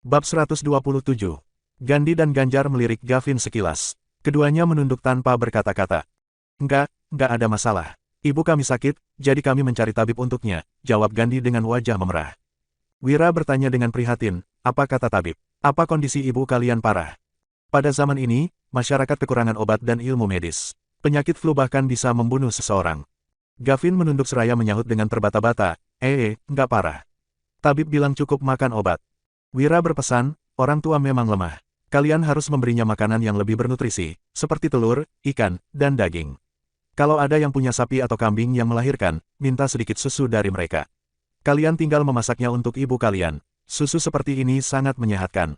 Bab 127. Gandhi dan Ganjar melirik Gavin sekilas. Keduanya menunduk tanpa berkata-kata. Enggak ada masalah. Ibu kami sakit, jadi kami mencari tabib untuknya, jawab Gandhi dengan wajah memerah. Wira bertanya dengan prihatin, apa kata tabib? Apa kondisi ibu kalian parah? Pada zaman ini, masyarakat kekurangan obat dan ilmu medis. Penyakit flu bahkan bisa membunuh seseorang. Gavin menunduk seraya menyahut dengan terbata-bata, enggak parah. Tabib bilang cukup makan obat. Wira berpesan, orang tua memang lemah. Kalian harus memberinya makanan yang lebih bernutrisi, seperti telur, ikan, dan daging. Kalau ada yang punya sapi atau kambing yang melahirkan, minta sedikit susu dari mereka. Kalian tinggal memasaknya untuk ibu kalian. Susu seperti ini sangat menyehatkan.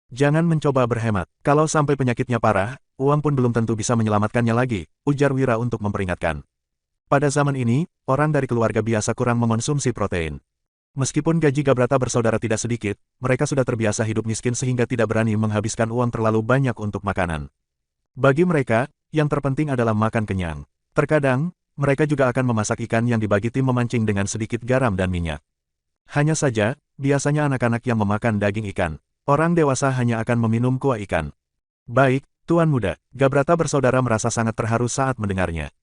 Jangan mencoba berhemat. Kalau sampai penyakitnya parah, uang pun belum tentu bisa menyelamatkannya lagi, ujar Wira untuk memperingatkan. Pada zaman ini, orang dari keluarga biasa kurang mengonsumsi protein. Meskipun gaji Gabrata bersaudara tidak sedikit, mereka sudah terbiasa hidup miskin sehingga tidak berani menghabiskan uang terlalu banyak untuk makanan. Bagi mereka, yang terpenting adalah makan kenyang. Terkadang, mereka juga akan memasak ikan yang dibagi tim memancing dengan sedikit garam dan minyak. Hanya saja, biasanya anak-anak yang memakan daging ikan. Orang dewasa hanya akan meminum kuah ikan. Baik, Tuan Muda, Gabrata bersaudara merasa sangat terharu saat mendengarnya.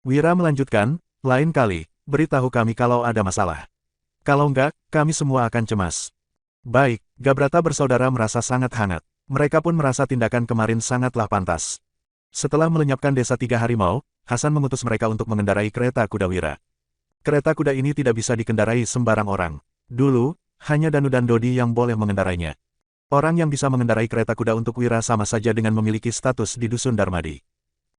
Wira melanjutkan, lain kali, beritahu kami kalau ada masalah. Kalau enggak, kami semua akan cemas. Baik, Gabrata bersaudara merasa sangat hangat. Mereka pun merasa tindakan kemarin sangatlah pantas. Setelah melenyapkan desa Tiga Harimau, Hasan mengutus mereka untuk mengendarai kereta kuda Wira. Kereta kuda ini tidak bisa dikendarai sembarang orang. Dulu, hanya Danu dan Dodi yang boleh mengendarainya. Orang yang bisa mengendarai kereta kuda untuk Wira sama saja dengan memiliki status di Dusun Darmadi.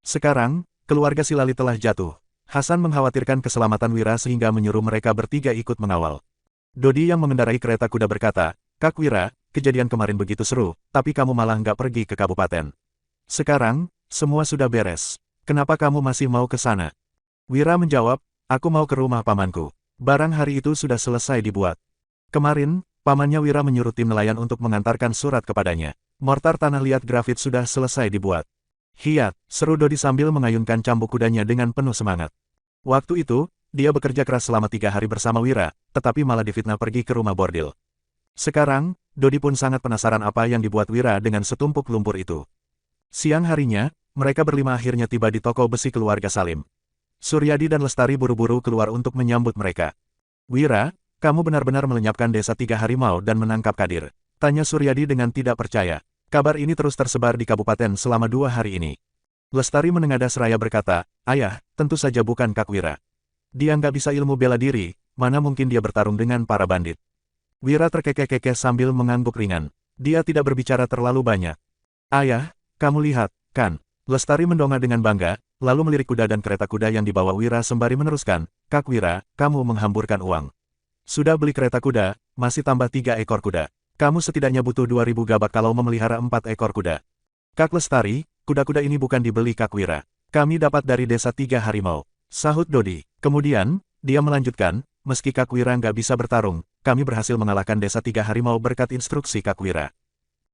Sekarang, keluarga Silali telah jatuh. Hasan mengkhawatirkan keselamatan Wira sehingga menyuruh mereka bertiga ikut mengawal. Dodi yang mengendarai kereta kuda berkata, Kak Wira, kejadian kemarin begitu seru, tapi kamu malah nggak pergi ke kabupaten. Sekarang, semua sudah beres. Kenapa kamu masih mau ke sana? Wira menjawab, aku mau ke rumah pamanku. Barang hari itu sudah selesai dibuat. Kemarin, pamannya Wira menyuruh tim nelayan untuk mengantarkan surat kepadanya. Mortar tanah liat grafit sudah selesai dibuat. Hiat, seru Dodi sambil mengayunkan cambuk kudanya dengan penuh semangat. Waktu itu, dia bekerja keras selama 3 hari bersama Wira, tetapi malah difitnah pergi ke rumah bordil. Sekarang, Dodi pun sangat penasaran apa yang dibuat Wira dengan setumpuk lumpur itu. Siang harinya, mereka berlima akhirnya tiba di toko besi keluarga Salim. Suryadi dan Lestari buru-buru keluar untuk menyambut mereka. Wira, kamu benar-benar melenyapkan desa Tiga Harimau dan menangkap Kadir. Tanya Suryadi dengan tidak percaya. Kabar ini terus tersebar di kabupaten selama 2 hari ini. Lestari menengadah seraya berkata, Ayah, tentu saja bukan Kak Wira. Dia nggak bisa ilmu bela diri, mana mungkin dia bertarung dengan para bandit. Wira terkekeh-kekeh sambil mengangguk ringan. Dia tidak berbicara terlalu banyak. Ayah, kamu lihat, kan? Lestari mendongak dengan bangga, lalu melirik kuda dan kereta kuda yang dibawa Wira sembari meneruskan, Kak Wira, kamu menghamburkan uang. Sudah beli kereta kuda, masih tambah 3 ekor kuda. Kamu setidaknya butuh 2.000 gabak kalau memelihara 4 ekor kuda. Kak Lestari, kuda-kuda ini bukan dibeli Kak Wira. Kami dapat dari desa Tiga Harimau. Sahut Dodi. Kemudian, dia melanjutkan, meski Kak Wira nggak bisa bertarung, kami berhasil mengalahkan desa Tiga Harimau berkat instruksi Kak Wira.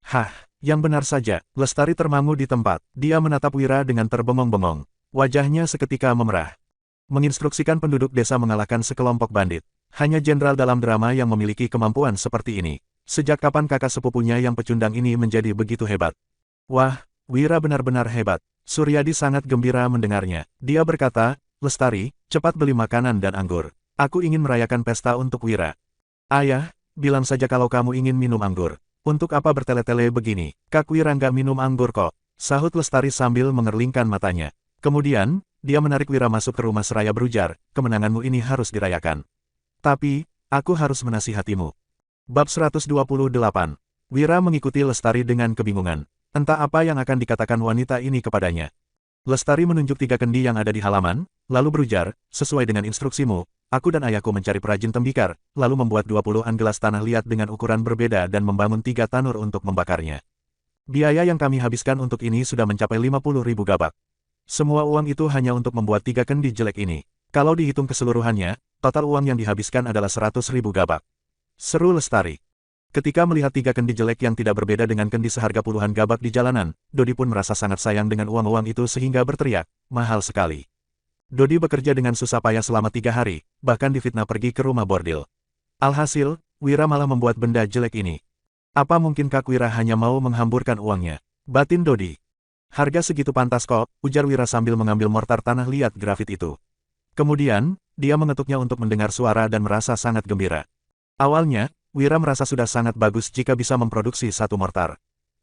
Hah, yang benar saja, Lestari termangu di tempat. Dia menatap Wira dengan terbengong-bengong. Wajahnya seketika memerah. Menginstruksikan penduduk desa mengalahkan sekelompok bandit. Hanya jenderal dalam drama yang memiliki kemampuan seperti ini. Sejak kapan kakak sepupunya yang pecundang ini menjadi begitu hebat? Wah, Wira benar-benar hebat. Suryadi sangat gembira mendengarnya. Dia berkata, Lestari, cepat beli makanan dan anggur. Aku ingin merayakan pesta untuk Wira. Ayah, bilang saja kalau kamu ingin minum anggur. Untuk apa bertele-tele begini? Kak Wira nggak minum anggur kok. Sahut Lestari sambil mengerlingkan matanya. Kemudian, dia menarik Wira masuk ke rumah seraya berujar, kemenanganmu ini harus dirayakan. Tapi, aku harus menasihatimu. Bab 128. Wira mengikuti Lestari dengan kebingungan. Entah apa yang akan dikatakan wanita ini kepadanya. Lestari menunjuk 3 kendi yang ada di halaman, lalu berujar, sesuai dengan instruksimu, aku dan ayahku mencari perajin tembikar, lalu membuat 20-an gelas tanah liat dengan ukuran berbeda dan membangun 3 tanur untuk membakarnya. Biaya yang kami habiskan untuk ini sudah mencapai 50.000 gabak. Semua uang itu hanya untuk membuat 3 kendi jelek ini. Kalau dihitung keseluruhannya, total uang yang dihabiskan adalah 100.000 gabak. Seru Lestari. Ketika melihat 3 kendi jelek yang tidak berbeda dengan kendi seharga puluhan gabak di jalanan, Dodi pun merasa sangat sayang dengan uang-uang itu sehingga berteriak, mahal sekali. Dodi bekerja dengan susah payah selama 3 hari, bahkan difitnah pergi ke rumah bordil. Alhasil, Wira malah membuat benda jelek ini. Apa mungkin Kak Wira hanya mau menghamburkan uangnya? Batin Dodi. Harga segitu pantas kok, ujar Wira sambil mengambil mortar tanah liat grafit itu. Kemudian, dia mengetuknya untuk mendengar suara dan merasa sangat gembira. Awalnya, Wira merasa sudah sangat bagus jika bisa memproduksi satu mortar.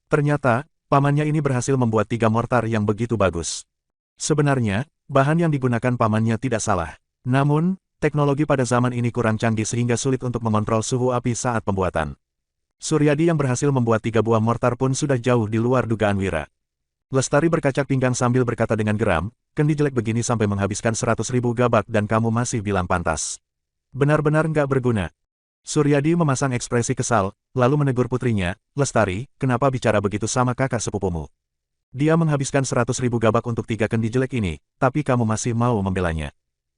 Ternyata, pamannya ini berhasil membuat 3 mortar yang begitu bagus. Sebenarnya, bahan yang digunakan pamannya tidak salah. Namun, teknologi pada zaman ini kurang canggih sehingga sulit untuk mengontrol suhu api saat pembuatan. Suryadi yang berhasil membuat 3 buah mortar pun sudah jauh di luar dugaan Wira. Lestari berkacak pinggang sambil berkata dengan geram, "Kendi jelek begini sampai menghabiskan 100.000 gabak dan kamu masih bilang pantas. Benar-benar nggak berguna." Suryadi memasang ekspresi kesal, lalu menegur putrinya, "Lestari, kenapa bicara begitu sama kakak sepupumu? Dia menghabiskan 100.000 gabak untuk 3 kendi jelek ini, tapi kamu masih mau membelanya."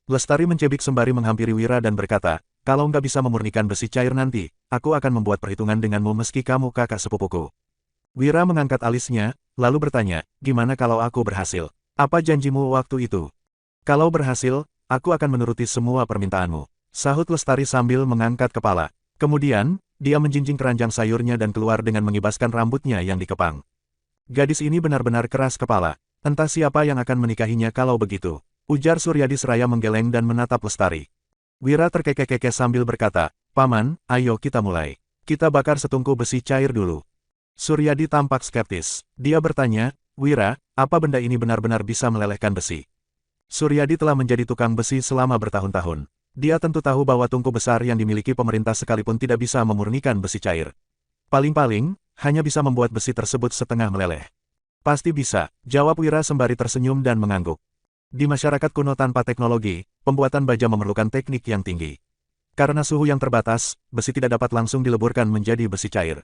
Lestari mencebik sembari menghampiri Wira dan berkata, "Kalau nggak bisa memurnikan besi cair nanti, aku akan membuat perhitungan denganmu meski kamu kakak sepupuku." Wira mengangkat alisnya, lalu bertanya, "Gimana kalau aku berhasil? Apa janjimu waktu itu?" "Kalau berhasil, aku akan menuruti semua permintaanmu," sahut Lestari sambil mengangkat kepala. Kemudian, dia menjinjing keranjang sayurnya dan keluar dengan mengibaskan rambutnya yang dikepang. Gadis ini benar-benar keras kepala. Entah siapa yang akan menikahinya kalau begitu, ujar Suryadi seraya menggeleng dan menatap Lestari. Wira terkekeh-kekeh sambil berkata, "Paman, ayo kita mulai. Kita bakar setungku besi cair dulu." Suryadi tampak skeptis. Dia bertanya, "Wira, apa benda ini benar-benar bisa melelehkan besi?" Suryadi telah menjadi tukang besi selama bertahun-tahun. Dia tentu tahu bahwa tungku besar yang dimiliki pemerintah sekalipun tidak bisa memurnikan besi cair. Paling-paling, hanya bisa membuat besi tersebut setengah meleleh. "Pasti bisa," jawab Wira sembari tersenyum dan mengangguk. Di masyarakat kuno tanpa teknologi, pembuatan baja memerlukan teknik yang tinggi. Karena suhu yang terbatas, besi tidak dapat langsung dileburkan menjadi besi cair.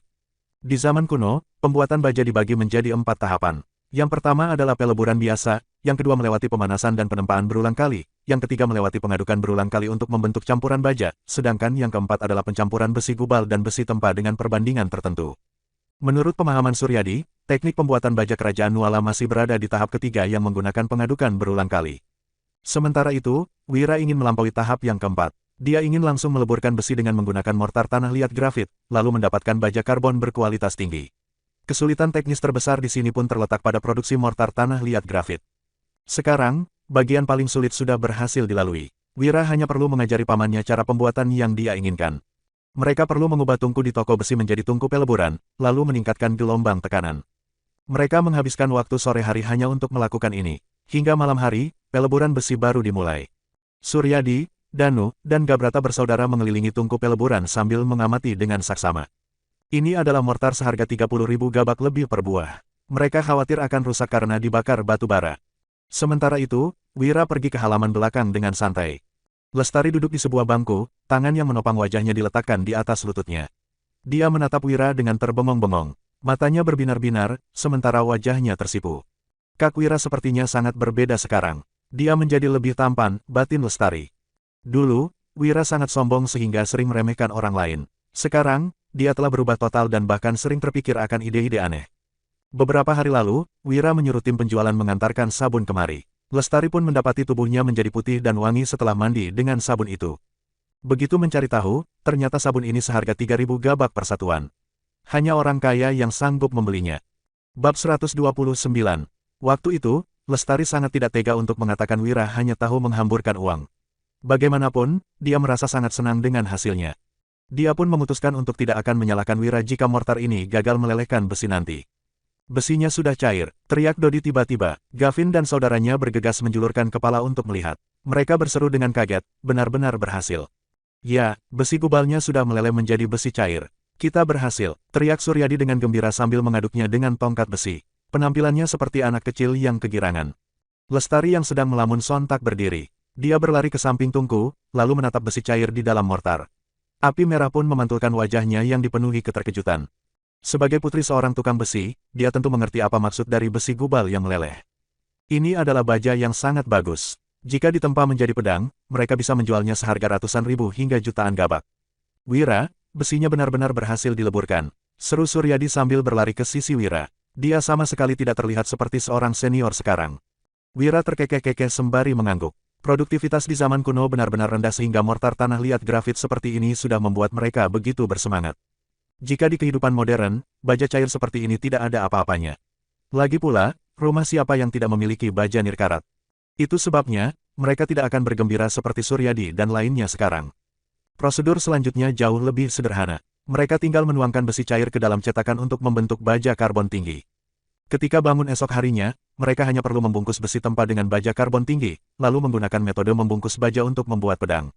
Di zaman kuno, pembuatan baja dibagi menjadi 4 tahapan. Yang pertama adalah peleburan biasa, yang kedua melewati pemanasan dan penempaan berulang kali, yang ketiga melewati pengadukan berulang kali untuk membentuk campuran baja, sedangkan yang keempat adalah pencampuran besi gubal dan besi tempa dengan perbandingan tertentu. Menurut pemahaman Suryadi, teknik pembuatan baja kerajaan Nuala masih berada di tahap ketiga yang menggunakan pengadukan berulang kali. Sementara itu, Wira ingin melampaui tahap yang keempat. Dia ingin langsung meleburkan besi dengan menggunakan mortar tanah liat grafit, lalu mendapatkan baja karbon berkualitas tinggi. Kesulitan teknis terbesar di sini pun terletak pada produksi mortar tanah liat grafit. Sekarang, bagian paling sulit sudah berhasil dilalui. Wira hanya perlu mengajari pamannya cara pembuatan yang dia inginkan. Mereka perlu mengubah tungku di toko besi menjadi tungku peleburan, lalu meningkatkan gelombang tekanan. Mereka menghabiskan waktu sore hari hanya untuk melakukan ini. Hingga malam hari, peleburan besi baru dimulai. Suryadi, Danu, dan Gabrata bersaudara mengelilingi tungku peleburan sambil mengamati dengan saksama. Ini adalah mortar seharga 30.000 gabak lebih per buah. Mereka khawatir akan rusak karena dibakar batu bara. Sementara itu, Wira pergi ke halaman belakang dengan santai. Lestari duduk di sebuah bangku, tangan yang menopang wajahnya diletakkan di atas lututnya. Dia menatap Wira dengan terbengong-bengong. Matanya berbinar-binar, sementara wajahnya tersipu. Kak Wira sepertinya sangat berbeda sekarang. Dia menjadi lebih tampan, batin Lestari. Dulu, Wira sangat sombong sehingga sering meremehkan orang lain. Sekarang, dia telah berubah total dan bahkan sering terpikir akan ide-ide aneh. Beberapa hari lalu, Wira menyuruh tim penjualan mengantarkan sabun kemari. Lestari pun mendapati tubuhnya menjadi putih dan wangi setelah mandi dengan sabun itu. Begitu mencari tahu, ternyata sabun ini seharga 3.000 gabak per satuan. Hanya orang kaya yang sanggup membelinya. Bab 129. Waktu itu, Lestari sangat tidak tega untuk mengatakan Wira hanya tahu menghamburkan uang. Bagaimanapun, dia merasa sangat senang dengan hasilnya. Dia pun memutuskan untuk tidak akan menyalahkan Wira jika mortar ini gagal melelehkan besi nanti. "Besinya sudah cair," teriak Dodi tiba-tiba. Gavin dan saudaranya bergegas menjulurkan kepala untuk melihat. Mereka berseru dengan kaget, benar-benar berhasil. "Ya, besi gubalnya sudah meleleh menjadi besi cair. Kita berhasil," teriak Suryadi dengan gembira sambil mengaduknya dengan tongkat besi. Penampilannya seperti anak kecil yang kegirangan. Lestari yang sedang melamun sontak berdiri. Dia berlari ke samping tungku, lalu menatap besi cair di dalam mortar. Api merah pun memantulkan wajahnya yang dipenuhi keterkejutan. Sebagai putri seorang tukang besi, dia tentu mengerti apa maksud dari besi gubal yang meleleh. Ini adalah baja yang sangat bagus. Jika ditempa menjadi pedang, mereka bisa menjualnya seharga ratusan ribu hingga jutaan gabak. "Wira, besinya benar-benar berhasil dileburkan," seru Suryadi sambil berlari ke sisi Wira. Dia sama sekali tidak terlihat seperti seorang senior sekarang. Wira terkekeh-kekeh sembari mengangguk. Produktivitas di zaman kuno benar-benar rendah sehingga mortar tanah liat grafit seperti ini sudah membuat mereka begitu bersemangat. Jika di kehidupan modern, baja cair seperti ini tidak ada apa-apanya. Lagi pula, rumah siapa yang tidak memiliki baja nirkarat? Itu sebabnya, mereka tidak akan bergembira seperti Suryadi dan lainnya sekarang. Prosedur selanjutnya jauh lebih sederhana. Mereka tinggal menuangkan besi cair ke dalam cetakan untuk membentuk baja karbon tinggi. Ketika bangun esok harinya, mereka hanya perlu membungkus besi tempa dengan baja karbon tinggi, lalu menggunakan metode membungkus baja untuk membuat pedang.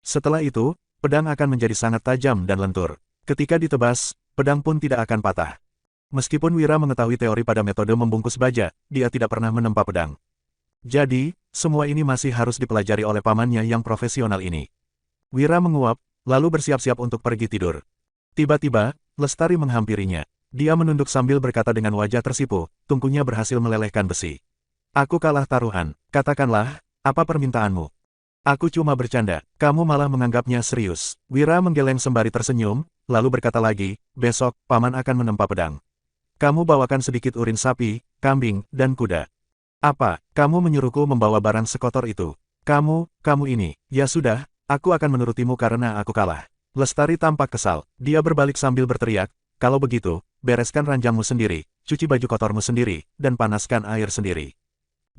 Setelah itu, pedang akan menjadi sangat tajam dan lentur. Ketika ditebas, pedang pun tidak akan patah. Meskipun Wira mengetahui teori pada metode membungkus baja, dia tidak pernah menempa pedang. Jadi, semua ini masih harus dipelajari oleh pamannya yang profesional ini. Wira menguap, lalu bersiap-siap untuk pergi tidur. Tiba-tiba, Lestari menghampirinya. Dia menunduk sambil berkata dengan wajah tersipu, tungkunya berhasil melelehkan besi. Aku kalah taruhan, katakanlah, apa permintaanmu? Aku cuma bercanda, kamu malah menganggapnya serius. Wira menggeleng sembari tersenyum, lalu berkata lagi, besok, paman akan menempa pedang. Kamu bawakan sedikit urin sapi, kambing, dan kuda. Apa, kamu menyuruhku membawa barang sekotor itu? Kamu ini, ya sudah, aku akan menurutimu karena aku kalah. Lestari tampak kesal, dia berbalik sambil berteriak, kalau begitu, bereskan ranjangmu sendiri, cuci baju kotormu sendiri, dan panaskan air sendiri.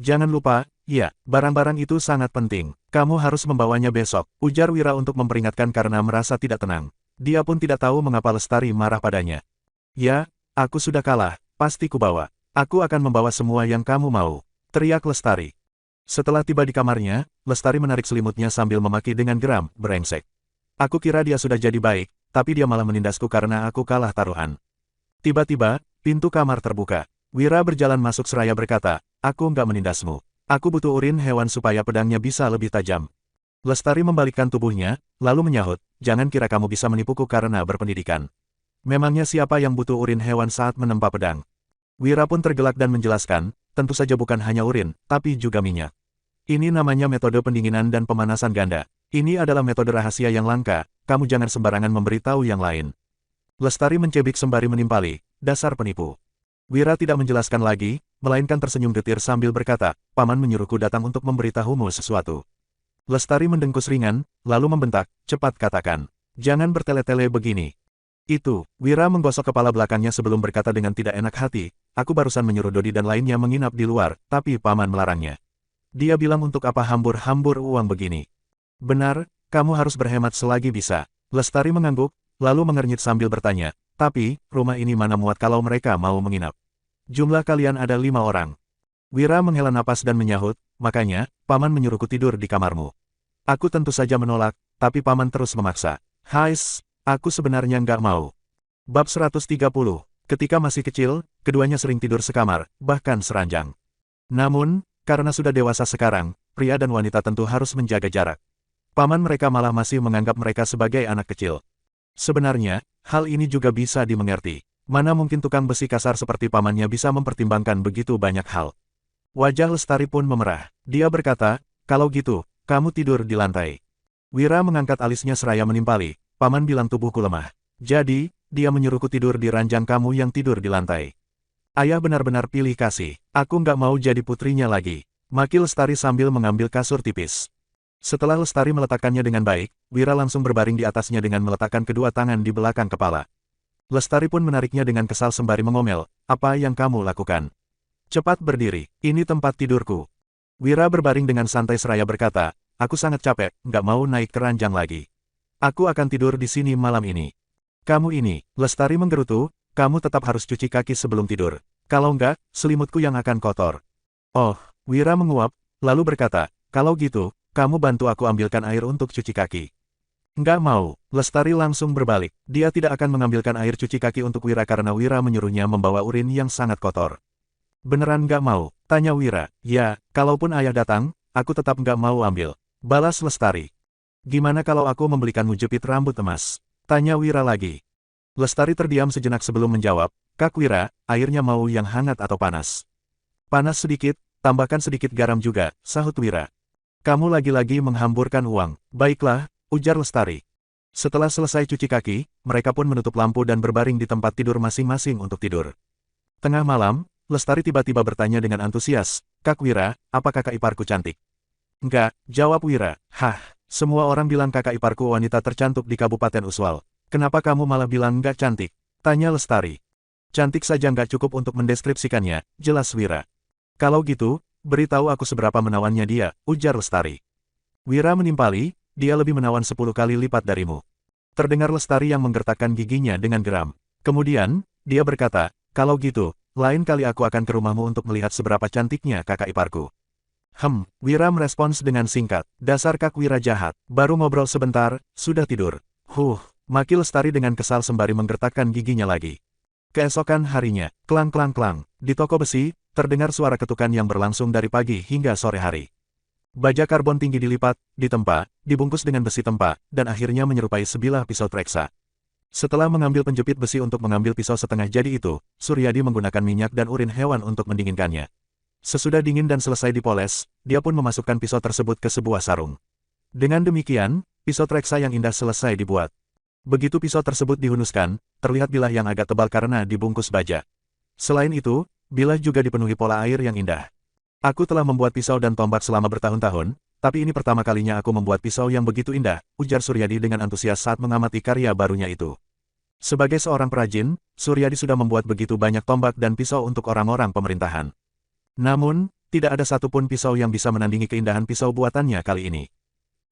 Jangan lupa, ya, barang-barang itu sangat penting. Kamu harus membawanya besok, ujar Wira untuk memperingatkan karena merasa tidak tenang. Dia pun tidak tahu mengapa Lestari marah padanya. Ya, aku sudah kalah, pasti kubawa. Aku akan membawa semua yang kamu mau, teriak Lestari. Setelah tiba di kamarnya, Lestari menarik selimutnya sambil memaki dengan geram, brengsek. Aku kira dia sudah jadi baik, tapi dia malah menindasku karena aku kalah taruhan. Tiba-tiba, pintu kamar terbuka. Wira berjalan masuk seraya berkata, aku nggak menindasmu. Aku butuh urin hewan supaya pedangnya bisa lebih tajam. Lestari membalikkan tubuhnya, lalu menyahut, jangan kira kamu bisa menipuku karena berpendidikan. Memangnya siapa yang butuh urin hewan saat menempa pedang? Wira pun tergelak dan menjelaskan, tentu saja bukan hanya urin, tapi juga minyak. Ini namanya metode pendinginan dan pemanasan ganda. Ini adalah metode rahasia yang langka, kamu jangan sembarangan memberitahu yang lain. Lestari mencebik sembari menimpali, dasar penipu. Wira tidak menjelaskan lagi, melainkan tersenyum getir sambil berkata, paman menyuruhku datang untuk memberitahumu sesuatu. Lestari mendengkus ringan, lalu membentak, cepat katakan. Jangan bertele-tele begini. Itu, Wira menggosok kepala belakangnya sebelum berkata dengan tidak enak hati, aku barusan menyuruh Dodi dan lainnya menginap di luar, tapi paman melarangnya. Dia bilang untuk apa hambur-hambur uang begini. Benar, kamu harus berhemat selagi bisa. Lestari mengangguk, lalu mengernyit sambil bertanya, tapi, rumah ini mana muat kalau mereka mau menginap? Jumlah kalian ada 5 orang. Wira menghela napas dan menyahut, makanya, paman menyuruhku tidur di kamarmu. Aku tentu saja menolak, tapi paman terus memaksa. Hais, aku sebenarnya nggak mau. Bab 130. Ketika masih kecil, keduanya sering tidur sekamar, bahkan seranjang. Namun, karena sudah dewasa sekarang, pria dan wanita tentu harus menjaga jarak. Paman mereka malah masih menganggap mereka sebagai anak kecil. Sebenarnya, hal ini juga bisa dimengerti. Mana mungkin tukang besi kasar seperti pamannya bisa mempertimbangkan begitu banyak hal. Wajah Lestari pun memerah. Dia berkata, kalau gitu, kamu tidur di lantai. Wira mengangkat alisnya seraya menimpali, paman bilang tubuhku lemah. Jadi, dia menyuruhku tidur di ranjang kamu yang tidur di lantai. Ayah benar-benar pilih kasih, aku nggak mau jadi putrinya lagi. Maki Lestari sambil mengambil kasur tipis. Setelah Lestari meletakkannya dengan baik, Wira langsung berbaring di atasnya dengan meletakkan kedua tangan di belakang kepala. Lestari pun menariknya dengan kesal sembari mengomel, apa yang kamu lakukan? Cepat berdiri, ini tempat tidurku. Wira berbaring dengan santai seraya berkata, aku sangat capek, nggak mau naik ke ranjang lagi. Aku akan tidur di sini malam ini. Kamu ini, Lestari menggerutu, kamu tetap harus cuci kaki sebelum tidur. Kalau enggak, selimutku yang akan kotor. Oh, Wira menguap, lalu berkata, kalau gitu, kamu bantu aku ambilkan air untuk cuci kaki. Nggak mau, Lestari langsung berbalik. Dia tidak akan mengambilkan air cuci kaki untuk Wira karena Wira menyuruhnya membawa urin yang sangat kotor. Beneran nggak mau? Tanya Wira. Ya, kalaupun ayah datang, aku tetap nggak mau ambil. Balas Lestari. Gimana kalau aku membelikanmu jepit rambut emas? Tanya Wira lagi. Lestari terdiam sejenak sebelum menjawab, Kak Wira, airnya mau yang hangat atau panas? Panas sedikit, tambahkan sedikit garam juga, sahut Wira. Kamu lagi-lagi menghamburkan uang. Baiklah, ujar Lestari. Setelah selesai cuci kaki, mereka pun menutup lampu dan berbaring di tempat tidur masing-masing untuk tidur. Tengah malam, Lestari tiba-tiba bertanya dengan antusias, Kak Wira, apa kakak iparku cantik? Enggak, jawab Wira. Hah, semua orang bilang kakak iparku wanita tercantik di Kabupaten Uswal. Kenapa kamu malah bilang nggak cantik? Tanya Lestari. Cantik saja nggak cukup untuk mendeskripsikannya, jelas Wira. Kalau gitu, beritahu aku seberapa menawannya dia, ujar Lestari. Wira menimpali, dia lebih menawan 10 kali lipat darimu. Terdengar Lestari yang menggertakkan giginya dengan geram. Kemudian, dia berkata, kalau gitu, lain kali aku akan ke rumahmu untuk melihat seberapa cantiknya kakak iparku. Wira merespons dengan singkat, dasar Kak Wira jahat, baru ngobrol sebentar, sudah tidur. Maki Lestari dengan kesal sembari menggertakkan giginya lagi. Keesokan harinya, klang-klang-klang, di toko besi, terdengar suara ketukan yang berlangsung dari pagi hingga sore hari. Baja karbon tinggi dilipat, ditempa, dibungkus dengan besi tempa, dan akhirnya menyerupai sebilah pisau treksa. Setelah mengambil penjepit besi untuk mengambil pisau setengah jadi itu, Suryadi menggunakan minyak dan urin hewan untuk mendinginkannya. Sesudah dingin dan selesai dipoles, dia pun memasukkan pisau tersebut ke sebuah sarung. Dengan demikian, pisau treksa yang indah selesai dibuat. Begitu pisau tersebut dihunuskan, terlihat bilah yang agak tebal karena dibungkus baja. Selain itu, bilah juga dipenuhi pola air yang indah. Aku telah membuat pisau dan tombak selama bertahun-tahun, tapi ini pertama kalinya aku membuat pisau yang begitu indah, ujar Suryadi dengan antusias saat mengamati karya barunya itu. Sebagai seorang perajin, Suryadi sudah membuat begitu banyak tombak dan pisau untuk orang-orang pemerintahan. Namun, tidak ada satupun pisau yang bisa menandingi keindahan pisau buatannya kali ini.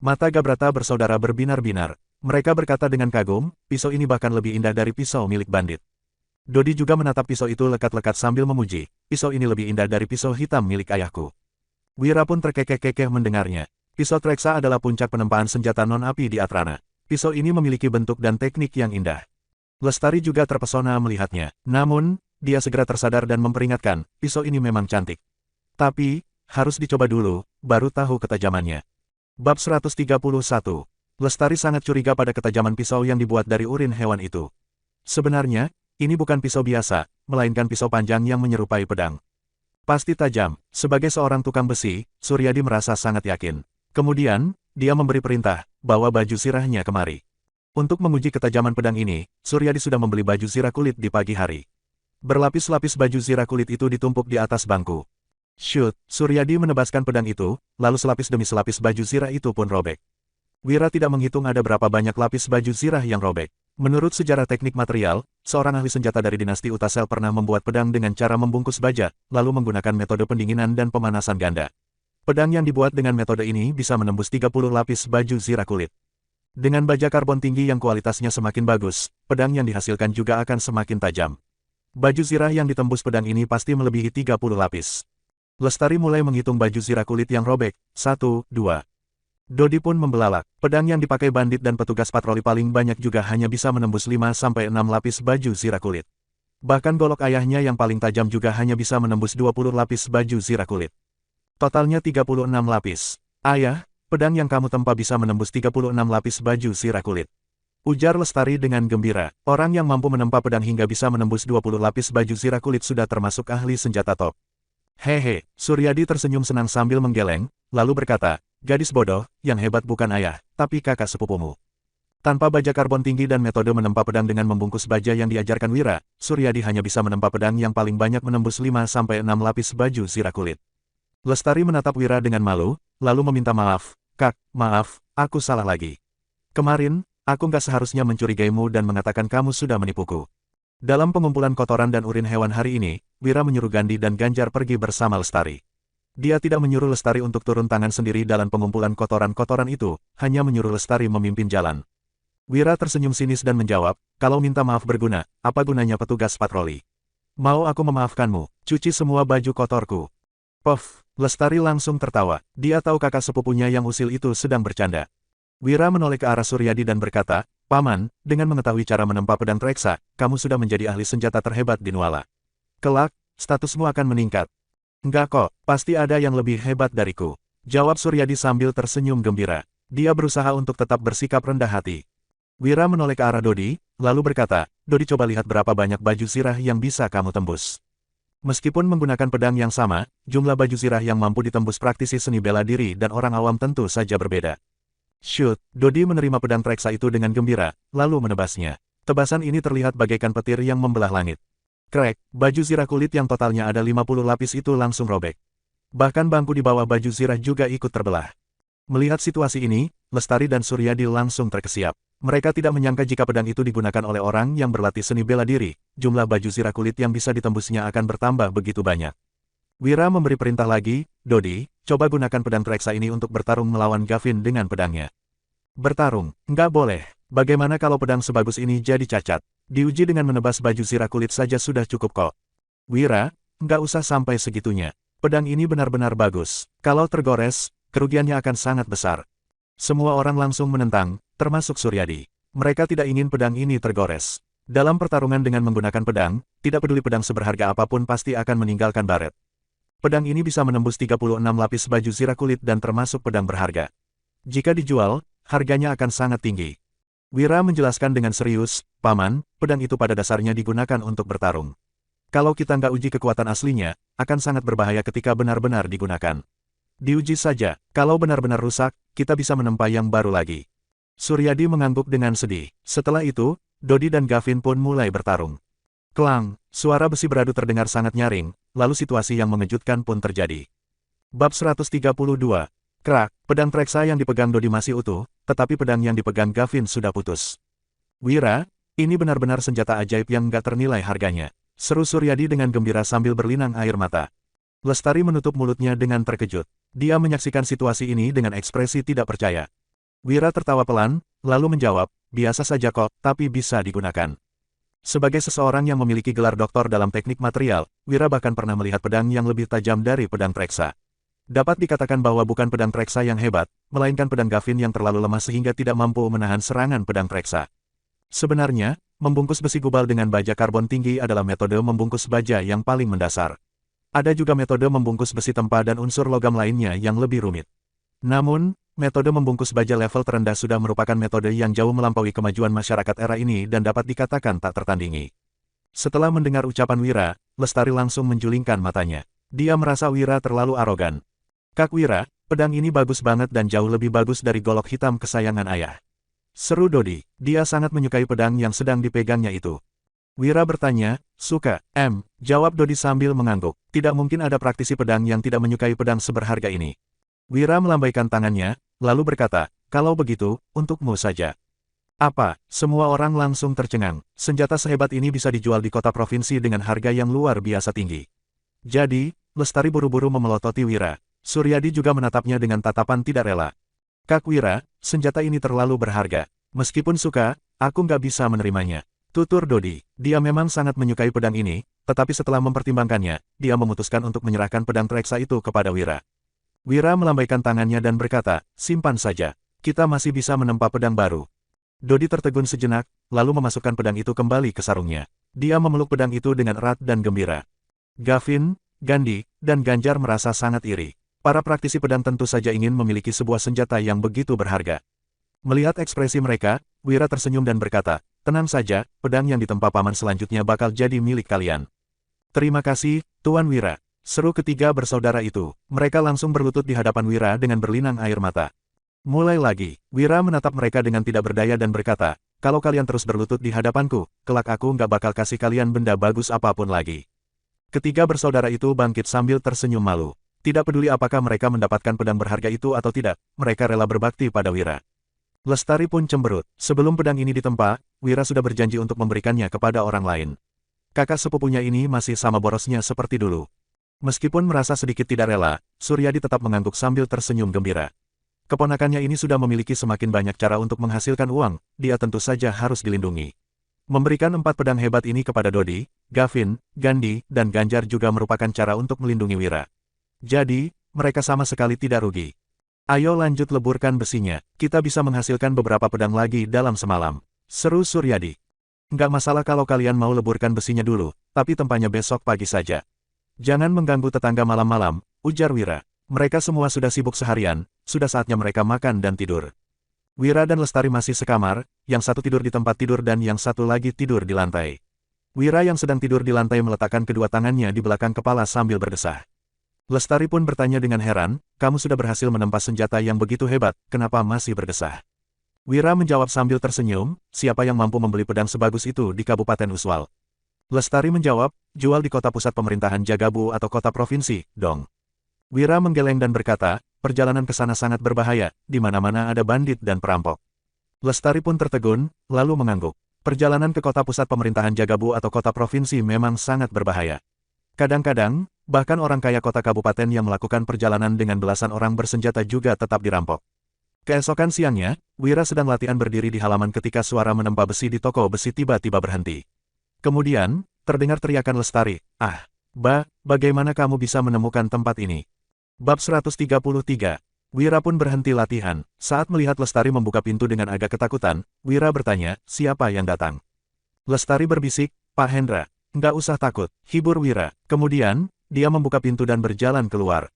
Mata Gabrata bersaudara berbinar-binar. Mereka berkata dengan kagum, pisau ini bahkan lebih indah dari pisau milik bandit. Dodi juga menatap pisau itu lekat-lekat sambil memuji, pisau ini lebih indah dari pisau hitam milik ayahku. Wira pun terkekeh-kekeh mendengarnya. Pisau treksa adalah puncak penempaan senjata non-api di Atrana. Pisau ini memiliki bentuk dan teknik yang indah. Lestari juga terpesona melihatnya. Namun, dia segera tersadar dan memperingatkan, pisau ini memang cantik. Tapi, harus dicoba dulu, baru tahu ketajamannya. Bab 131. Lestari sangat curiga pada ketajaman pisau yang dibuat dari urin hewan itu. Sebenarnya, ini bukan pisau biasa, melainkan pisau panjang yang menyerupai pedang. Pasti tajam. Sebagai seorang tukang besi, Suryadi merasa sangat yakin. Kemudian, dia memberi perintah, bawa baju zirahnya kemari. Untuk menguji ketajaman pedang ini, Suryadi sudah membeli baju zirah kulit di pagi hari. Berlapis-lapis baju zirah kulit itu ditumpuk di atas bangku. Suryadi menebaskan pedang itu, lalu selapis demi selapis baju zirah itu pun robek. Wira tidak menghitung ada berapa banyak lapis baju zirah yang robek. Menurut sejarah teknik material, seorang ahli senjata dari dinasti Utasel pernah membuat pedang dengan cara membungkus baja, lalu menggunakan metode pendinginan dan pemanasan ganda. Pedang yang dibuat dengan metode ini bisa menembus 30 lapis baju zirah kulit. Dengan baja karbon tinggi yang kualitasnya semakin bagus, pedang yang dihasilkan juga akan semakin tajam. Baju zirah yang ditembus pedang ini pasti melebihi 30 lapis. Lestari mulai menghitung baju zirah kulit yang robek, 1, 2. Dodi pun membelalak. Pedang yang dipakai bandit dan petugas patroli paling banyak juga hanya bisa menembus 5-6 lapis baju zirah kulit. Bahkan golok ayahnya yang paling tajam juga hanya bisa menembus 20 lapis baju zirah kulit. Totalnya 36 lapis. Ayah, pedang yang kamu tempa bisa menembus 36 lapis baju zirah kulit. Ujar Lestari dengan gembira. Orang yang mampu menempa pedang hingga bisa menembus 20 lapis baju zirah kulit sudah termasuk ahli senjata top. Hehe, Suryadi tersenyum senang sambil menggeleng, lalu berkata, gadis bodoh, yang hebat bukan ayah, tapi kakak sepupumu. Tanpa baja karbon tinggi dan metode menempa pedang dengan membungkus baja yang diajarkan Wira, Suryadi hanya bisa menempa pedang yang paling banyak menembus 5-6 lapis baju zirah kulit. Lestari menatap Wira dengan malu, lalu meminta maaf, Kak, maaf, aku salah lagi. Kemarin, aku nggak seharusnya mencurigaimu dan mengatakan kamu sudah menipuku. Dalam pengumpulan kotoran dan urin hewan hari ini, Wira menyuruh Gandhi dan Ganjar pergi bersama Lestari. Dia tidak menyuruh Lestari untuk turun tangan sendiri dalam pengumpulan kotoran-kotoran itu, hanya menyuruh Lestari memimpin jalan. Wira tersenyum sinis dan menjawab, kalau minta maaf berguna, apa gunanya petugas patroli? Mau aku memaafkanmu, cuci semua baju kotorku. Puff, Lestari langsung tertawa, dia tahu kakak sepupunya yang usil itu sedang bercanda. Wira menoleh ke arah Suryadi dan berkata, Paman, dengan mengetahui cara menempa pedang treksa, kamu sudah menjadi ahli senjata terhebat di Nuala. Kelak, statusmu akan meningkat. Enggak kok, pasti ada yang lebih hebat dariku. Jawab Suryadi sambil tersenyum gembira. Dia berusaha untuk tetap bersikap rendah hati. Wira menoleh ke arah Dodi, lalu berkata, Dodi coba lihat berapa banyak baju zirah yang bisa kamu tembus. Meskipun menggunakan pedang yang sama, jumlah baju zirah yang mampu ditembus praktisi seni bela diri dan orang awam tentu saja berbeda. Dodi menerima pedang treksa itu dengan gembira, lalu menebasnya. Tebasan ini terlihat bagaikan petir yang membelah langit. Krek, baju zirah kulit yang totalnya ada 50 lapis itu langsung robek. Bahkan bangku di bawah baju zirah juga ikut terbelah. Melihat situasi ini, Lestari dan Suryadi langsung terkesiap. Mereka tidak menyangka jika pedang itu digunakan oleh orang yang berlatih seni bela diri, jumlah baju zirah kulit yang bisa ditembusnya akan bertambah begitu banyak. Wira memberi perintah lagi, Dodi, coba gunakan pedang Treksa ini untuk bertarung melawan Gavin dengan pedangnya. Bertarung, nggak boleh. Bagaimana kalau pedang sebagus ini jadi cacat? Diuji dengan menebas baju zirah kulit saja sudah cukup kok. Wira, nggak usah sampai segitunya. Pedang ini benar-benar bagus. Kalau tergores, kerugiannya akan sangat besar. Semua orang langsung menentang, termasuk Suryadi. Mereka tidak ingin pedang ini tergores. Dalam pertarungan dengan menggunakan pedang, tidak peduli pedang seberharga apapun pasti akan meninggalkan baret. Pedang ini bisa menembus 36 lapis baju zirah kulit dan termasuk pedang berharga. Jika dijual, harganya akan sangat tinggi. Wira menjelaskan dengan serius, Paman, pedang itu pada dasarnya digunakan untuk bertarung. Kalau kita nggak uji kekuatan aslinya, akan sangat berbahaya ketika benar-benar digunakan. Diuji saja, kalau benar-benar rusak, kita bisa menempa yang baru lagi. Suryadi mengangguk dengan sedih. Setelah itu, Dodi dan Gavin pun mulai bertarung. Klang, suara besi beradu terdengar sangat nyaring, lalu situasi yang mengejutkan pun terjadi. Bab 132. Krak, pedang Treksa yang dipegang Dodi masih utuh, tetapi pedang yang dipegang Gavin sudah putus. Wira, ini benar-benar senjata ajaib yang nggak ternilai harganya. Seru Suryadi dengan gembira sambil berlinang air mata. Lestari menutup mulutnya dengan terkejut. Dia menyaksikan situasi ini dengan ekspresi tidak percaya. Wira tertawa pelan, lalu menjawab, biasa saja kok, tapi bisa digunakan. Sebagai seseorang yang memiliki gelar doktor dalam teknik material, Wira bahkan pernah melihat pedang yang lebih tajam dari pedang Treksa. Dapat dikatakan bahwa bukan pedang Treksa yang hebat, melainkan pedang Gavin yang terlalu lemah sehingga tidak mampu menahan serangan pedang Treksa. Sebenarnya, membungkus besi gubal dengan baja karbon tinggi adalah metode membungkus baja yang paling mendasar. Ada juga metode membungkus besi tempa dan unsur logam lainnya yang lebih rumit. Namun, metode membungkus baja level terendah sudah merupakan metode yang jauh melampaui kemajuan masyarakat era ini dan dapat dikatakan tak tertandingi. Setelah mendengar ucapan Wira, Lestari langsung menjulingkan matanya. Dia merasa Wira terlalu arogan. Kak Wira, pedang ini bagus banget dan jauh lebih bagus dari golok hitam kesayangan ayah. Seru Dodi, dia sangat menyukai pedang yang sedang dipegangnya itu. Wira bertanya, suka, jawab Dodi sambil mengangguk. Tidak mungkin ada praktisi pedang yang tidak menyukai pedang seberharga ini. Wira melambaikan tangannya, lalu berkata, kalau begitu, untukmu saja. Apa? Semua orang langsung tercengang. Senjata sehebat ini bisa dijual di kota provinsi dengan harga yang luar biasa tinggi. Jadi, Lestari buru-buru memelototi Wira. Suryadi juga menatapnya dengan tatapan tidak rela. Kak Wira, senjata ini terlalu berharga. Meskipun suka, aku nggak bisa menerimanya. Tutur Dodi, dia memang sangat menyukai pedang ini, tetapi setelah mempertimbangkannya, dia memutuskan untuk menyerahkan pedang Treksa itu kepada Wira. Wira melambaikan tangannya dan berkata, simpan saja. Kita masih bisa menempa pedang baru. Dodi tertegun sejenak, lalu memasukkan pedang itu kembali ke sarungnya. Dia memeluk pedang itu dengan erat dan gembira. Gavin, Gandhi, dan Ganjar merasa sangat iri. Para praktisi pedang tentu saja ingin memiliki sebuah senjata yang begitu berharga. Melihat ekspresi mereka, Wira tersenyum dan berkata, tenang saja, pedang yang ditempa paman selanjutnya bakal jadi milik kalian. Terima kasih, Tuan Wira. Seru ketiga bersaudara itu. Mereka langsung berlutut di hadapan Wira dengan berlinang air mata. Mulai lagi, Wira menatap mereka dengan tidak berdaya dan berkata, kalau kalian terus berlutut di hadapanku, kelak aku nggak bakal kasih kalian benda bagus apapun lagi. Ketiga bersaudara itu bangkit sambil tersenyum malu. Tidak peduli apakah mereka mendapatkan pedang berharga itu atau tidak, mereka rela berbakti pada Wira. Lestari pun cemberut. Sebelum pedang ini ditempa, Wira sudah berjanji untuk memberikannya kepada orang lain. Kakak sepupunya ini masih sama borosnya seperti dulu. Meskipun merasa sedikit tidak rela, Suryadi tetap mengangguk sambil tersenyum gembira. Keponakannya ini sudah memiliki semakin banyak cara untuk menghasilkan uang, dia tentu saja harus dilindungi. Memberikan 4 pedang hebat ini kepada Dodi, Gavin, Gandhi, dan Ganjar juga merupakan cara untuk melindungi Wira. Jadi, mereka sama sekali tidak rugi. Ayo lanjut leburkan besinya, kita bisa menghasilkan beberapa pedang lagi dalam semalam. Seru Suryadi. Nggak masalah kalau kalian mau leburkan besinya dulu, tapi tempanya besok pagi saja. Jangan mengganggu tetangga malam-malam, ujar Wira. Mereka semua sudah sibuk seharian, sudah saatnya mereka makan dan tidur. Wira dan Lestari masih sekamar, yang satu tidur di tempat tidur dan yang satu lagi tidur di lantai. Wira yang sedang tidur di lantai meletakkan kedua tangannya di belakang kepala sambil berdesah. Lestari pun bertanya dengan heran, kamu sudah berhasil menempa senjata yang begitu hebat, kenapa masih berdesah? Wira menjawab sambil tersenyum, siapa yang mampu membeli pedang sebagus itu di Kabupaten Uswal? Lestari menjawab, jual di kota pusat pemerintahan Jagabu atau kota provinsi, dong. Wira menggeleng dan berkata, perjalanan ke sana sangat berbahaya, di mana-mana ada bandit dan perampok. Lestari pun tertegun, lalu mengangguk. Perjalanan ke kota pusat pemerintahan Jagabu atau kota provinsi memang sangat berbahaya. Kadang-kadang, bahkan orang kaya kota kabupaten yang melakukan perjalanan dengan belasan orang bersenjata juga tetap dirampok. Keesokan siangnya, Wira sedang latihan berdiri di halaman ketika suara menempa besi di toko besi tiba-tiba berhenti. Kemudian, terdengar teriakan Lestari, "Ah, bagaimana kamu bisa menemukan tempat ini?" Bab 133. Wira pun berhenti latihan. Saat melihat Lestari membuka pintu dengan agak ketakutan, Wira bertanya, "Siapa yang datang?" Lestari berbisik, "Pak Hendra." "Nggak usah takut," hibur Wira. Kemudian, dia membuka pintu dan berjalan keluar.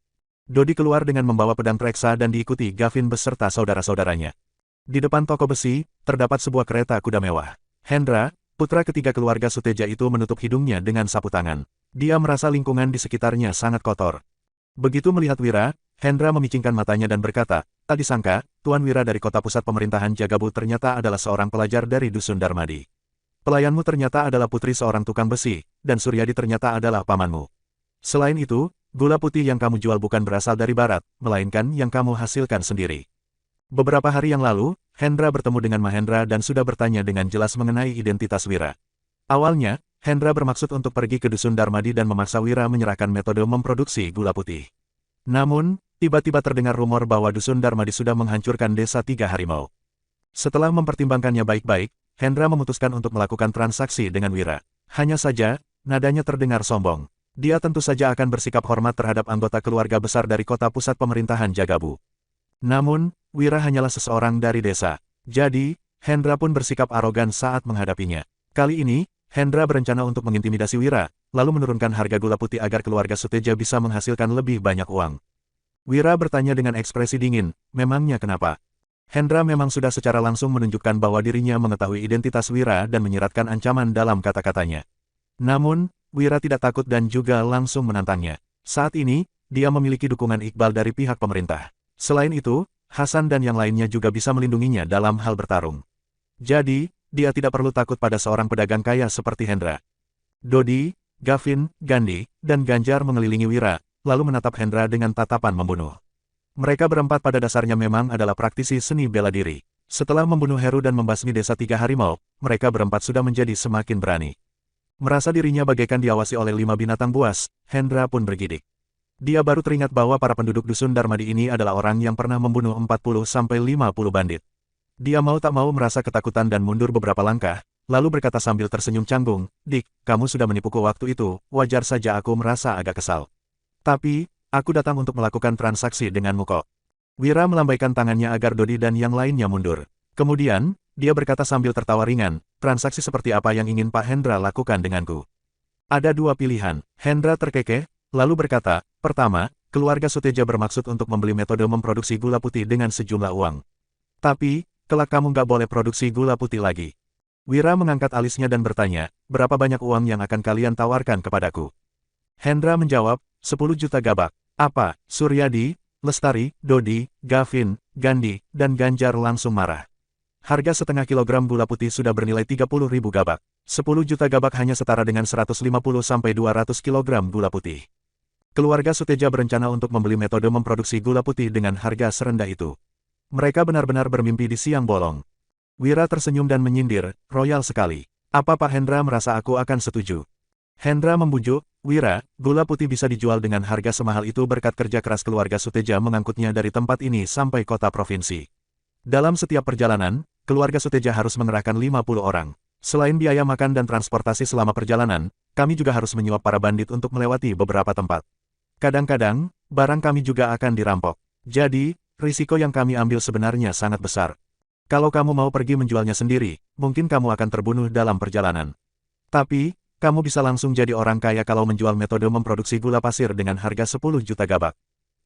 Dodi keluar dengan membawa pedang reksa dan diikuti Gavin beserta saudara-saudaranya. Di depan toko besi, terdapat sebuah kereta kuda mewah. Hendra, putra ketiga keluarga Suteja itu menutup hidungnya dengan sapu tangan. Dia merasa lingkungan di sekitarnya sangat kotor. Begitu melihat Wira, Hendra memicingkan matanya dan berkata, "Tak disangka, Tuan Wira dari kota pusat pemerintahan Jagabu ternyata adalah seorang pelajar dari Dusun Darmadi. Pelayanmu ternyata adalah putri seorang tukang besi, dan Suryadi ternyata adalah pamanmu. Selain itu, gula putih yang kamu jual bukan berasal dari barat, melainkan yang kamu hasilkan sendiri." Beberapa hari yang lalu, Hendra bertemu dengan Mahendra dan sudah bertanya dengan jelas mengenai identitas Wira. Awalnya, Hendra bermaksud untuk pergi ke Dusun Darmadi dan memaksa Wira menyerahkan metode memproduksi gula putih. Namun, tiba-tiba terdengar rumor bahwa Dusun Darmadi sudah menghancurkan desa Tiga Harimau. Setelah mempertimbangkannya baik-baik, Hendra memutuskan untuk melakukan transaksi dengan Wira. Hanya saja, nadanya terdengar sombong. Dia tentu saja akan bersikap hormat terhadap anggota keluarga besar dari kota pusat pemerintahan Jagabu. Namun, Wira hanyalah seseorang dari desa. Jadi, Hendra pun bersikap arogan saat menghadapinya. Kali ini, Hendra berencana untuk mengintimidasi Wira, lalu menurunkan harga gula putih agar keluarga Suteja bisa menghasilkan lebih banyak uang. Wira bertanya dengan ekspresi dingin, "Memangnya kenapa?" Hendra memang sudah secara langsung menunjukkan bahwa dirinya mengetahui identitas Wira dan menyiratkan ancaman dalam kata-katanya. Namun, Wira tidak takut dan juga langsung menantangnya. Saat ini, dia memiliki dukungan Iqbal dari pihak pemerintah. Selain itu, Hasan dan yang lainnya juga bisa melindunginya dalam hal bertarung. Jadi, dia tidak perlu takut pada seorang pedagang kaya seperti Hendra. Dodi, Gavin, Gandhi, dan Ganjar mengelilingi Wira, lalu menatap Hendra dengan tatapan membunuh. Mereka berempat pada dasarnya memang adalah praktisi seni bela diri. Setelah membunuh Heru dan membasmi desa Tiga Harimau, mereka berempat sudah menjadi semakin berani. Merasa dirinya bagaikan diawasi oleh 5 binatang buas, Hendra pun bergidik. Dia baru teringat bahwa para penduduk Dusun Darmadi ini adalah orang yang pernah membunuh 40-50 bandit. Dia mau tak mau merasa ketakutan dan mundur beberapa langkah, lalu berkata sambil tersenyum canggung, "Dik, kamu sudah menipuku waktu itu, wajar saja aku merasa agak kesal. Tapi, aku datang untuk melakukan transaksi denganmu kok." Wira melambaikan tangannya agar Dodi dan yang lainnya mundur. Kemudian, dia berkata sambil tertawa ringan, "Transaksi seperti apa yang ingin Pak Hendra lakukan denganku?" "Ada 2 pilihan." Hendra terkekeh, lalu berkata, "Pertama, keluarga Suteja bermaksud untuk membeli metode memproduksi gula putih dengan sejumlah uang. Tapi, kelak kamu nggak boleh produksi gula putih lagi." Wira mengangkat alisnya dan bertanya, "Berapa banyak uang yang akan kalian tawarkan kepadaku?" Hendra menjawab, 10 juta gabak. "Apa?" Suryadi, Lestari, Dodi, Gavin, Gandhi, dan Ganjar langsung marah. Harga setengah kilogram gula putih sudah bernilai 30.000 gabak. 10 juta gabak hanya setara dengan 150-200 kilogram gula putih. Keluarga Suteja berencana untuk membeli metode memproduksi gula putih dengan harga serendah itu. Mereka benar-benar bermimpi di siang bolong. Wira tersenyum dan menyindir, "Royal sekali. Apa Pak Hendra merasa aku akan setuju?" Hendra membujuk, "Wira, gula putih bisa dijual dengan harga semahal itu berkat kerja keras keluarga Suteja mengangkutnya dari tempat ini sampai kota provinsi. Dalam setiap perjalanan, keluarga Suteja harus mengerahkan 50 orang. Selain biaya makan dan transportasi selama perjalanan, kami juga harus menyuap para bandit untuk melewati beberapa tempat. Kadang-kadang, barang kami juga akan dirampok. Jadi, risiko yang kami ambil sebenarnya sangat besar. Kalau kamu mau pergi menjualnya sendiri, mungkin kamu akan terbunuh dalam perjalanan. Tapi, kamu bisa langsung jadi orang kaya kalau menjual metode memproduksi gula pasir dengan harga 10 juta gabak.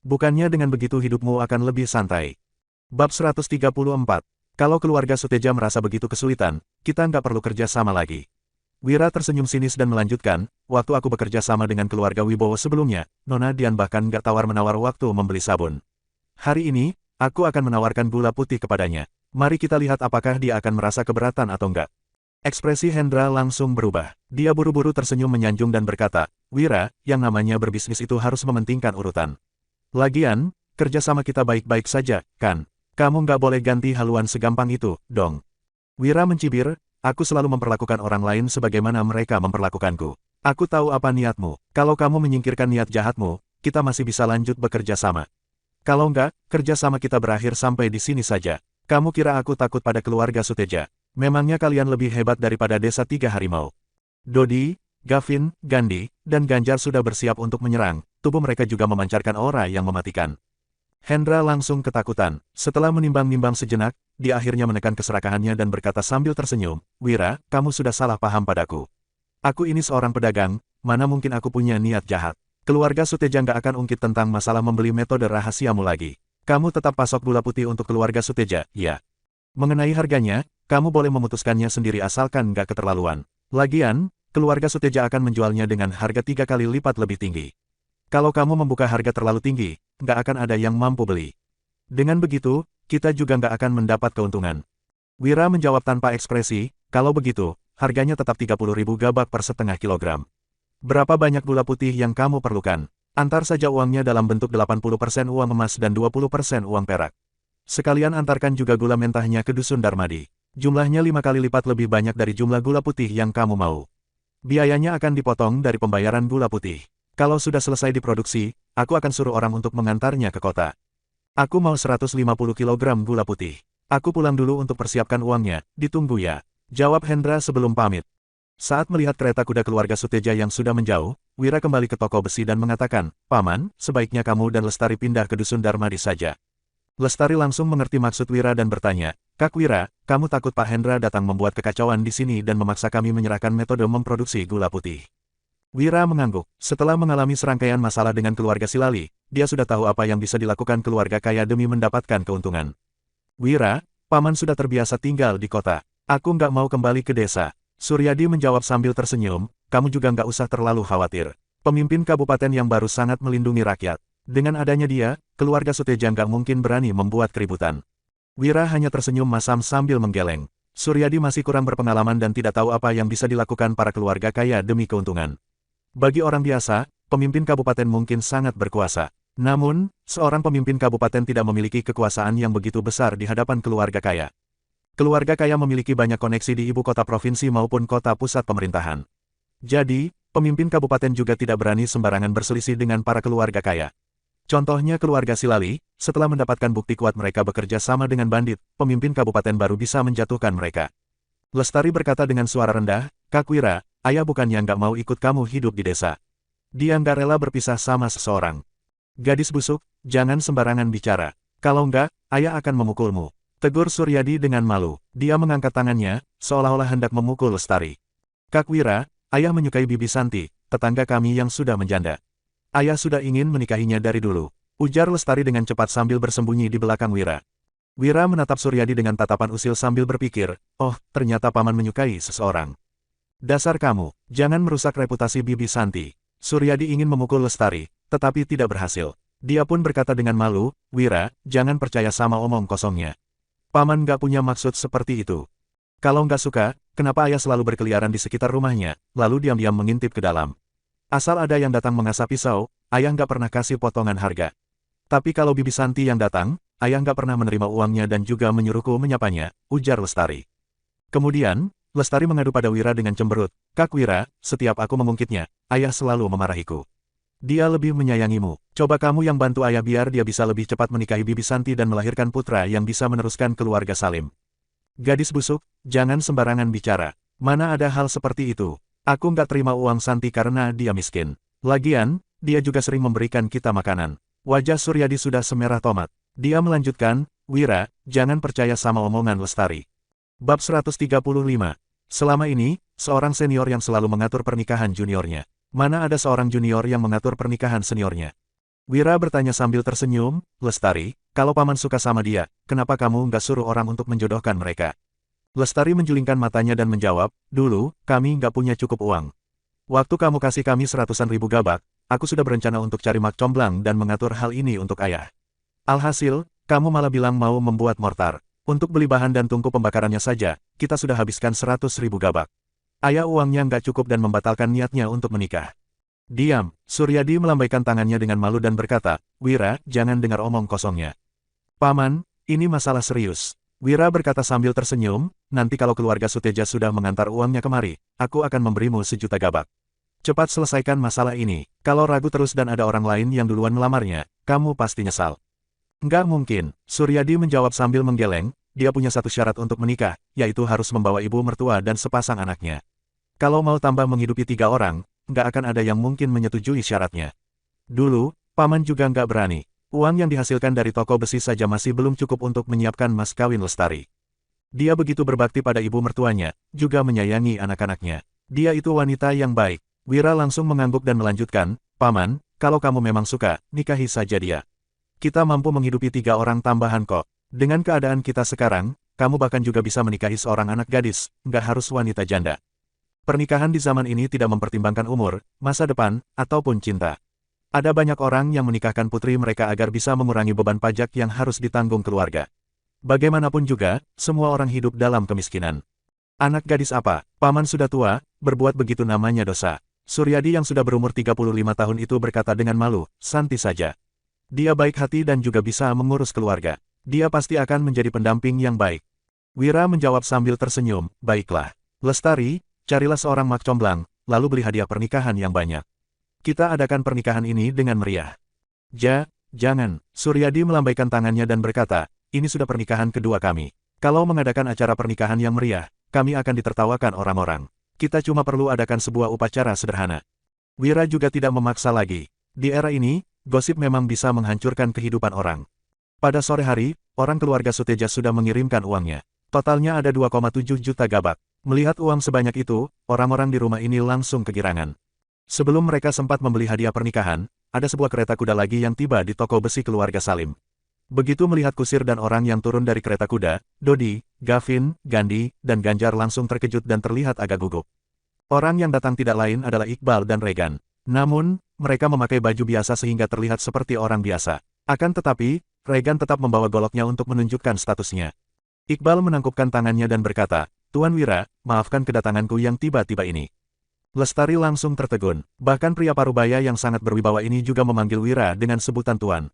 Bukannya dengan begitu hidupmu akan lebih santai." Bab 134. Kalau keluarga Suteja merasa begitu kesulitan, kita nggak perlu kerja sama lagi. Wira tersenyum sinis dan melanjutkan, "Waktu aku bekerja sama dengan keluarga Wibowo sebelumnya, Nona Dian bahkan nggak tawar-menawar waktu membeli sabun. Hari ini, aku akan menawarkan gula putih kepadanya. Mari kita lihat apakah dia akan merasa keberatan atau enggak." Ekspresi Hendra langsung berubah. Dia buru-buru tersenyum menyanjung dan berkata, "Wira, yang namanya berbisnis itu harus mementingkan urutan. Lagian, kerjasama kita baik-baik saja, kan? Kamu nggak boleh ganti haluan segampang itu, dong. Wira mencibir, aku selalu memperlakukan orang lain sebagaimana mereka memperlakukanku. Aku tahu apa niatmu. Kalau kamu menyingkirkan niat jahatmu, kita masih bisa lanjut bekerja sama. Kalau enggak, kerja sama kita berakhir sampai di sini saja. Kamu kira aku takut pada keluarga Suteja? Memangnya kalian lebih hebat daripada desa tiga harimau? Dodi, Gavin, Gandhi, dan Ganjar sudah bersiap untuk menyerang. Tubuh mereka juga memancarkan aura yang mematikan. Hendra langsung ketakutan. Setelah menimbang-nimbang sejenak, dia akhirnya menekan keserakahannya dan berkata sambil tersenyum, Wira, kamu sudah salah paham padaku. Aku ini seorang pedagang, mana mungkin aku punya niat jahat. Keluarga Suteja nggak akan ungkit tentang masalah membeli metode rahasiamu lagi. Kamu tetap pasok gula putih untuk keluarga Suteja, ya. Mengenai harganya, kamu boleh memutuskannya sendiri asalkan nggak keterlaluan. Lagian, keluarga Suteja akan menjualnya dengan harga 3 kali lipat lebih tinggi. Kalau kamu membuka harga terlalu tinggi, nggak akan ada yang mampu beli. Dengan begitu, kita juga nggak akan mendapat keuntungan. Wira menjawab tanpa ekspresi, kalau begitu, harganya tetap 30.000 gabak per setengah kilogram. Berapa banyak gula putih yang kamu perlukan? Antar saja uangnya dalam bentuk 80% uang emas dan 20% uang perak. Sekalian antarkan juga gula mentahnya ke Dusun Darmadi. Jumlahnya 5 kali lipat lebih banyak dari jumlah gula putih yang kamu mau. Biayanya akan dipotong dari pembayaran gula putih. Kalau sudah selesai diproduksi, aku akan suruh orang untuk mengantarnya ke kota. Aku mau 150 kg gula putih. Aku pulang dulu untuk persiapkan uangnya, ditunggu ya. Jawab Hendra sebelum pamit. Saat melihat kereta kuda keluarga Suteja yang sudah menjauh, Wira kembali ke toko besi dan mengatakan, Paman, sebaiknya kamu dan Lestari pindah ke Dusun Darmadi saja. Lestari langsung mengerti maksud Wira dan bertanya, Kak Wira, kamu takut Pak Hendra datang membuat kekacauan di sini dan memaksa kami menyerahkan metode memproduksi gula putih? Wira mengangguk. Setelah mengalami serangkaian masalah dengan keluarga Silali, dia sudah tahu apa yang bisa dilakukan keluarga kaya demi mendapatkan keuntungan. Wira, Paman sudah terbiasa tinggal di kota. Aku nggak mau kembali ke desa. Suryadi menjawab sambil tersenyum, kamu juga nggak usah terlalu khawatir. Pemimpin kabupaten yang baru sangat melindungi rakyat. Dengan adanya dia, keluarga Suteja nggak mungkin berani membuat keributan. Wira hanya tersenyum masam sambil menggeleng. Suryadi masih kurang berpengalaman dan tidak tahu apa yang bisa dilakukan para keluarga kaya demi keuntungan. Bagi orang biasa, pemimpin kabupaten mungkin sangat berkuasa. Namun, seorang pemimpin kabupaten tidak memiliki kekuasaan yang begitu besar di hadapan keluarga kaya. Keluarga kaya memiliki banyak koneksi di ibu kota provinsi maupun kota pusat pemerintahan. Jadi, pemimpin kabupaten juga tidak berani sembarangan berselisih dengan para keluarga kaya. Contohnya keluarga Silali, setelah mendapatkan bukti kuat mereka bekerja sama dengan bandit, pemimpin kabupaten baru bisa menjatuhkan mereka. Lestari berkata dengan suara rendah, Kak Wira, ayah bukannya nggak mau ikut kamu hidup di desa. Dia nggak rela berpisah sama seseorang. Gadis busuk, jangan sembarangan bicara. Kalau nggak, ayah akan memukulmu. Tegur Suryadi dengan malu. Dia mengangkat tangannya, seolah-olah hendak memukul Lestari. Kak Wira, ayah menyukai Bibi Santi, tetangga kami yang sudah menjanda. Ayah sudah ingin menikahinya dari dulu. Ujar Lestari dengan cepat sambil bersembunyi di belakang Wira. Wira menatap Suryadi dengan tatapan usil sambil berpikir, oh, ternyata paman menyukai seseorang. Dasar kamu, jangan merusak reputasi Bibi Santi. Suryadi ingin memukul Lestari, tetapi tidak berhasil. Dia pun berkata dengan malu, Wira, jangan percaya sama omong kosongnya. Paman gak punya maksud seperti itu. Kalau nggak suka, kenapa ayah selalu berkeliaran di sekitar rumahnya, lalu diam-diam mengintip ke dalam? Asal ada yang datang mengasah pisau, ayah nggak pernah kasih potongan harga. Tapi kalau Bibi Santi yang datang, ayah nggak pernah menerima uangnya dan juga menyuruhku menyapanya, ujar Lestari. Kemudian, Lestari mengadu pada Wira dengan cemberut, Kak Wira, setiap aku mengungkitnya, ayah selalu memarahiku. Dia lebih menyayangimu, coba kamu yang bantu ayah biar dia bisa lebih cepat menikahi Bibi Santi dan melahirkan putra yang bisa meneruskan keluarga Salim. Gadis busuk, jangan sembarangan bicara. Mana ada hal seperti itu. Aku nggak terima uang Santi karena dia miskin. Lagian, dia juga sering memberikan kita makanan. Wajah Suryadi sudah semerah tomat. Dia melanjutkan, Wira, jangan percaya sama omongan Lestari. Bab 135. Selama ini, seorang senior yang selalu mengatur pernikahan juniornya. Mana ada seorang junior yang mengatur pernikahan seniornya? Wira bertanya sambil tersenyum, Lestari, kalau paman suka sama dia, kenapa kamu nggak suruh orang untuk menjodohkan mereka? Lestari menjulingkan matanya dan menjawab, dulu, kami nggak punya cukup uang. Waktu kamu kasih kami 100.000 gabak, aku sudah berencana untuk cari mak comblang dan mengatur hal ini untuk ayah. Alhasil, kamu malah bilang mau membuat mortar. Untuk beli bahan dan tungku pembakarannya saja, kita sudah habiskan 100.000 gabak. Ayah uangnya nggak cukup dan membatalkan niatnya untuk menikah. Diam, Suryadi melambaikan tangannya dengan malu dan berkata, Wira, jangan dengar omong kosongnya. Paman, Ini masalah serius. Wira berkata sambil tersenyum, nanti kalau keluarga Suteja sudah mengantar uangnya kemari, aku akan memberimu 1 juta gabak. Cepat selesaikan masalah ini. Kalau ragu terus dan ada orang lain yang duluan melamarnya, kamu pasti nyesal. Nggak mungkin, Suryadi menjawab sambil menggeleng, dia punya satu syarat untuk menikah, yaitu harus membawa ibu mertua dan sepasang anaknya. Kalau mau tambah menghidupi 3 orang, nggak akan ada yang mungkin menyetujui syaratnya. Dulu, paman juga nggak berani. Uang yang dihasilkan dari toko besi saja masih belum cukup untuk menyiapkan mas kawin Lestari. Dia begitu berbakti pada ibu mertuanya, juga menyayangi anak-anaknya. Dia itu wanita yang baik. Wira langsung mengangguk dan melanjutkan, Paman, kalau kamu memang suka, nikahi saja dia. Kita mampu menghidupi 3 orang tambahan kok. Dengan keadaan kita sekarang, kamu bahkan juga bisa menikahi seorang anak gadis, nggak harus wanita janda. Pernikahan di zaman ini tidak mempertimbangkan umur, masa depan, ataupun cinta. Ada banyak orang yang menikahkan putri mereka agar bisa mengurangi beban pajak yang harus ditanggung keluarga. Bagaimanapun juga, semua orang hidup dalam kemiskinan. Anak gadis apa? Paman sudah tua, berbuat begitu namanya dosa. Suryadi yang sudah berumur 35 tahun itu berkata dengan malu, santai saja. Dia baik hati dan juga bisa mengurus keluarga. Dia pasti akan menjadi pendamping yang baik. Wira menjawab sambil tersenyum, baiklah. Lestari, carilah seorang mak comblang, lalu beli hadiah pernikahan yang banyak. Kita adakan pernikahan ini dengan meriah. Jangan, Suryadi melambaikan tangannya dan berkata, ini sudah pernikahan kedua kami. Kalau mengadakan acara pernikahan yang meriah, kami akan ditertawakan orang-orang. Kita cuma perlu adakan sebuah upacara sederhana. Wira juga tidak memaksa lagi. Di era ini, gosip memang bisa menghancurkan kehidupan orang. Pada sore hari, orang keluarga Suteja sudah mengirimkan uangnya. Totalnya ada 2,7 juta gabak. Melihat uang sebanyak itu, orang-orang di rumah ini langsung kegirangan. Sebelum mereka sempat membeli hadiah pernikahan, ada sebuah kereta kuda lagi yang tiba di toko besi keluarga Salim. Begitu melihat kusir dan orang yang turun dari kereta kuda, Dodi, Gavin, Gandhi, dan Ganjar langsung terkejut dan terlihat agak gugup. Orang yang datang tidak lain adalah Iqbal dan Regan. Namun, mereka memakai baju biasa sehingga terlihat seperti orang biasa. Akan tetapi, Regan tetap membawa goloknya untuk menunjukkan statusnya. Iqbal menangkupkan tangannya dan berkata, Tuan Wira, maafkan kedatanganku yang tiba-tiba ini. Lestari langsung tertegun. Bahkan pria parubaya yang sangat berwibawa ini juga memanggil Wira dengan sebutan Tuan.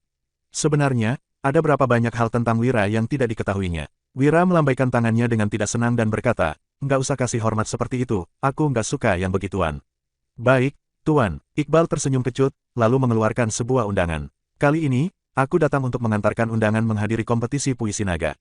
Sebenarnya, ada berapa banyak hal tentang Wira yang tidak diketahuinya. Wira melambaikan tangannya dengan tidak senang dan berkata, nggak usah kasih hormat seperti itu, aku nggak suka yang begituan. Baik, Tuan. Iqbal tersenyum kecut, lalu mengeluarkan sebuah undangan. Kali ini, aku datang untuk mengantarkan undangan menghadiri kompetisi puisi naga.